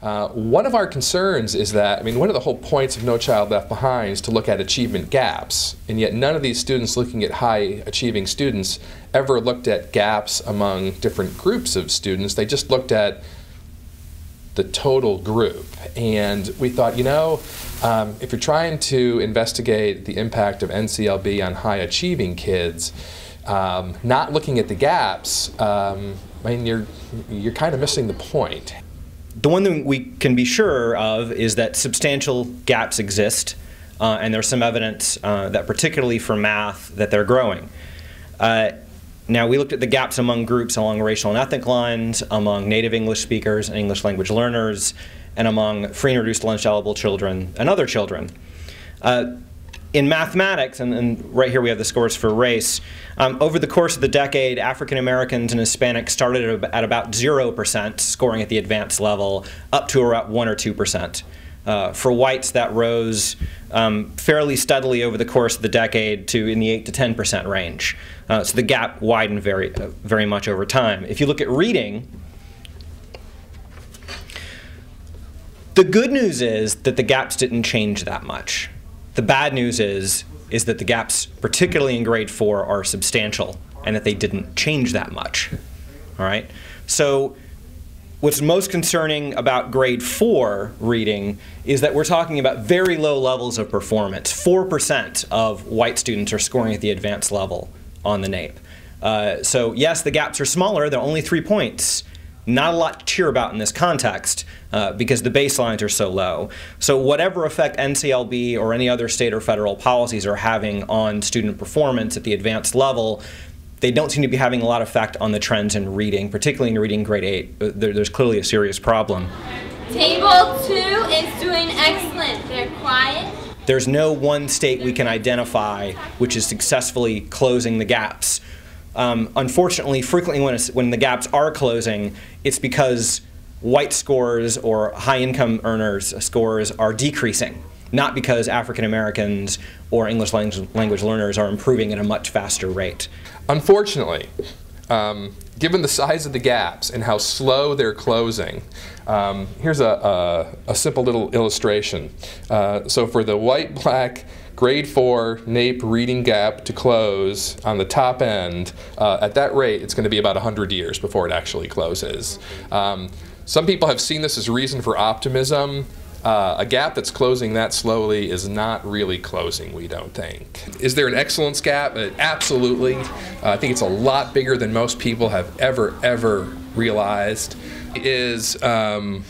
One of our concerns is that, one of the whole points of No Child Left Behind is to look at achievement gaps, and yet none of these students looking at high achieving students ever looked at gaps among different groups of students. They just looked at the total group. And we thought, if you're trying to investigate the impact of NCLB on high achieving kids, not looking at the gaps, you're kind of missing the point. The one thing we can be sure of is that substantial gaps exist, and there's some evidence that particularly for math that they're growing. Now, we looked at the gaps among groups along racial and ethnic lines, among native English speakers and English language learners, and among free and reduced lunch eligible children and other children. In mathematics, and right here we have the scores for race, over the course of the decade, African Americans and Hispanics started at about 0% scoring at the advanced level, up to about 1 or 2%. For whites, that rose fairly steadily over the course of the decade to in the 8 to 10% range. So the gap widened very much over time. If you look at reading, the good news is that the gaps didn't change that much. The bad news is that the gaps, particularly in grade 4, are substantial and that they didn't change that much. All right? So what's most concerning about grade 4 reading is that we're talking about very low levels of performance. 4% of white students are scoring at the advanced level on the NAEP. So yes, the gaps are smaller. They're only 3 points. Not a lot to cheer about in this context because the baselines are so low. So whatever effect NCLB or any other state or federal policies are having on student performance at the advanced level, they don't seem to be having a lot of effect on the trends in reading, particularly in reading grade 8. There's clearly a serious problem. Table 2 is doing excellent. They're quiet. There's no one state we can identify which is successfully closing the gaps. Unfortunately, frequently when the gaps are closing, it's because white scores or high-income earners scores are decreasing, not because African Americans or English language learners are improving at a much faster rate. Unfortunately, given the size of the gaps and how slow they're closing, here's a simple little illustration. So for the white-black grade 4 NAEP reading gap to close on the top end, at that rate, it's going to be about 100 years before it actually closes. Some people have seen this as a reason for optimism. A gap that's closing that slowly is not really closing, we don't think. Is there an excellence gap? Absolutely. I think it's a lot bigger than most people have ever realized. Is NCLB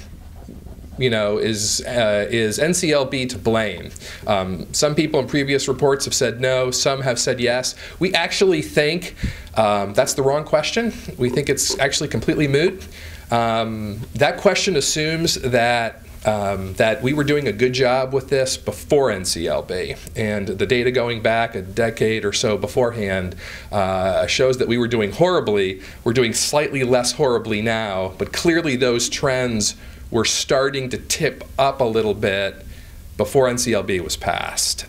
to blame? Some people in previous reports have said no, some have said yes. We actually think that's the wrong question. We think it's actually completely moot. That question assumes that we were doing a good job with this before NCLB, and the data going back a decade or so beforehand shows that we were doing horribly. We're doing slightly less horribly now, but clearly those trends were starting to tip up a little bit before NCLB was passed.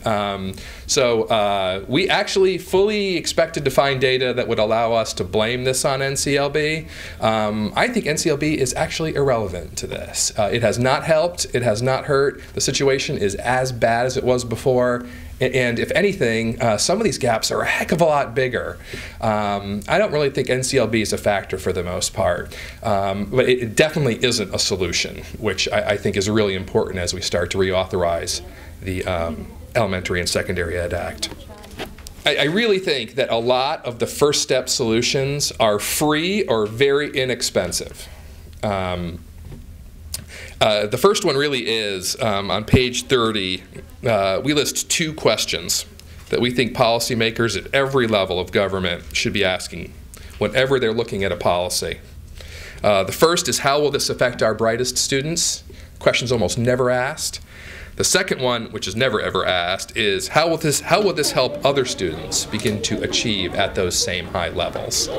So we actually fully expected to find data that would allow us to blame this on NCLB. I think NCLB is actually irrelevant to this. It has not helped, it has not hurt. The situation is as bad as it was before. And if anything, some of these gaps are a heck of a lot bigger. I don't really think NCLB is a factor for the most part, but it definitely isn't a solution, which I think is really important as we start to reauthorize the Elementary and Secondary Ed Act. I really think that a lot of the first step solutions are free or very inexpensive. The first one really is, on page 30, we list 2 questions that we think policymakers at every level of government should be asking whenever they're looking at a policy. The first is, how will this affect our brightest students? Question's almost never asked. The second one, which is never ever asked, is how will this help other students begin to achieve at those same high levels?